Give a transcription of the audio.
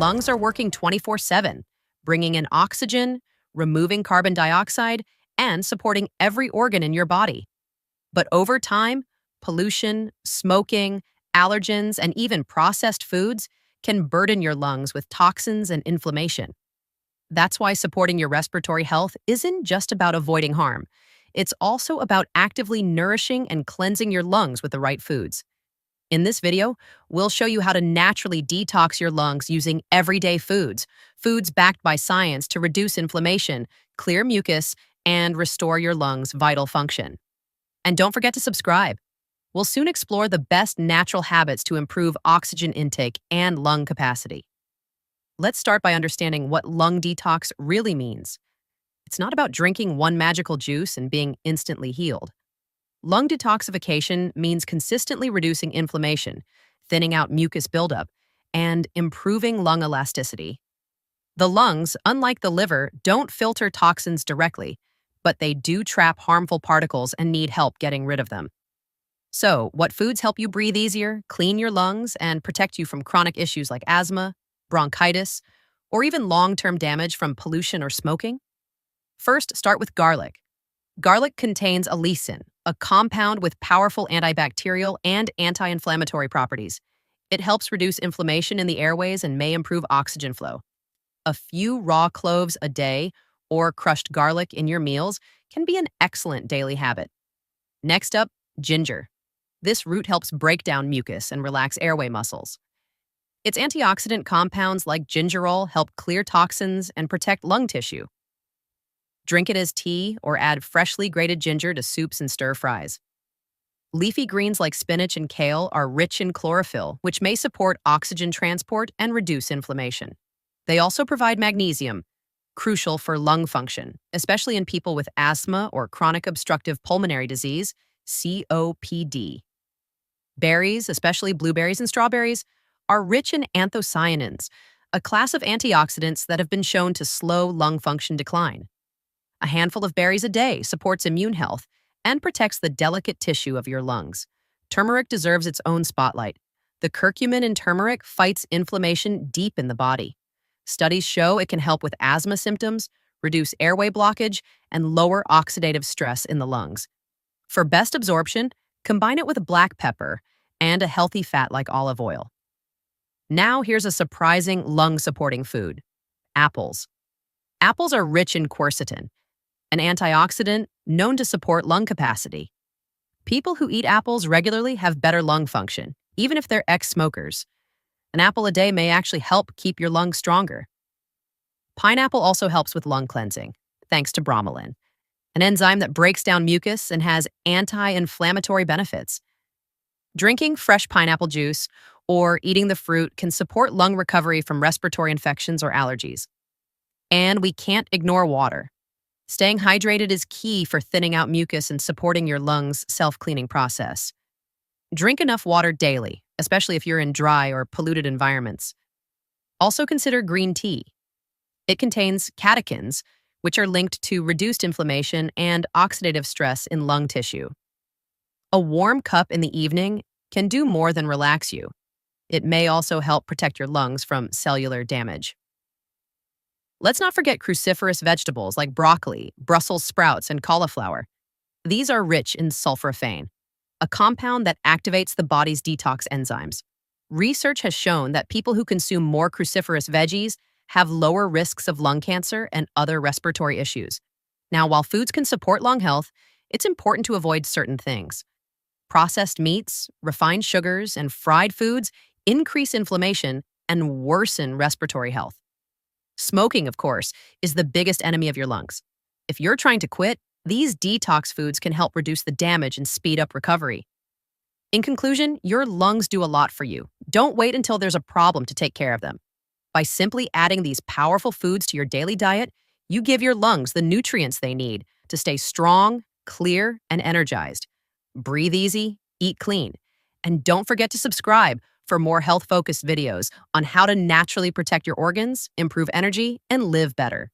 lungs are working 24/7, bringing in oxygen, removing carbon dioxide, and supporting every organ in your body. But over time, pollution, smoking, allergens, and even processed foods can burden your lungs with toxins and inflammation. That's why supporting your respiratory health isn't just about avoiding harm. It's also about actively nourishing and cleansing your lungs with the right foods. In this video, we'll show you how to naturally detox your lungs using everyday foods backed by science to reduce inflammation, clear mucus, and restore your lungs' vital function. And don't forget to subscribe. We'll soon explore the best natural habits to improve oxygen intake and lung capacity. Let's start by understanding what lung detox really means. It's not about drinking one magical juice and being instantly healed. Lung detoxification means consistently reducing inflammation, thinning out mucus buildup, and improving lung elasticity. The lungs, unlike the liver, don't filter toxins directly, but they do trap harmful particles and need help getting rid of them. So, what foods help you breathe easier, clean your lungs, and protect you from chronic issues like asthma, bronchitis, or even long-term damage from pollution or smoking? First, start with garlic. Garlic contains allicin, a compound with powerful antibacterial and anti-inflammatory properties. It helps reduce inflammation in the airways and may improve oxygen flow. A few raw cloves a day or crushed garlic in your meals can be an excellent daily habit. Next up, ginger. This root helps break down mucus and relax airway muscles. Its antioxidant compounds like gingerol help clear toxins and protect lung tissue. Drink it as tea or add freshly grated ginger to soups and stir-fries. Leafy greens like spinach and kale are rich in chlorophyll, which may support oxygen transport and reduce inflammation. They also provide magnesium, crucial for lung function, especially in people with asthma or chronic obstructive pulmonary disease, COPD. Berries, especially blueberries and strawberries, are rich in anthocyanins, a class of antioxidants that have been shown to slow lung function decline. A handful of berries a day supports immune health and protects the delicate tissue of your lungs. Turmeric deserves its own spotlight. The curcumin in turmeric fights inflammation deep in the body. Studies show it can help with asthma symptoms, reduce airway blockage, and lower oxidative stress in the lungs. For best absorption, combine it with black pepper and a healthy fat like olive oil. Now here's a surprising lung-supporting food: apples. Apples are rich in quercetin, an antioxidant known to support lung capacity. People who eat apples regularly have better lung function, even if they're ex-smokers. An apple a day may actually help keep your lungs stronger. Pineapple also helps with lung cleansing, thanks to bromelain, an enzyme that breaks down mucus and has anti-inflammatory benefits. Drinking fresh pineapple juice or eating the fruit can support lung recovery from respiratory infections or allergies. And we can't ignore water. Staying hydrated is key for thinning out mucus and supporting your lungs' self-cleaning process. Drink enough water daily, especially if you're in dry or polluted environments. Also consider green tea. It contains catechins, which are linked to reduced inflammation and oxidative stress in lung tissue. A warm cup in the evening can do more than relax you. It may also help protect your lungs from cellular damage. Let's not forget cruciferous vegetables like broccoli, Brussels sprouts, and cauliflower. These are rich in sulforaphane, a compound that activates the body's detox enzymes. Research has shown that people who consume more cruciferous veggies have lower risks of lung cancer and other respiratory issues. Now, while foods can support lung health, it's important to avoid certain things. Processed meats, refined sugars, and fried foods increase inflammation and worsen respiratory health. Smoking, of course, is the biggest enemy of your lungs. If you're trying to quit, these detox foods can help reduce the damage and speed up recovery. In conclusion, your lungs do a lot for you. Don't wait until there's a problem to take care of them. By simply adding these powerful foods to your daily diet, you give your lungs the nutrients they need to stay strong, clear, and energized. Breathe easy, eat clean, and don't forget to subscribe for more health-focused videos on how to naturally protect your organs, improve energy, and live better.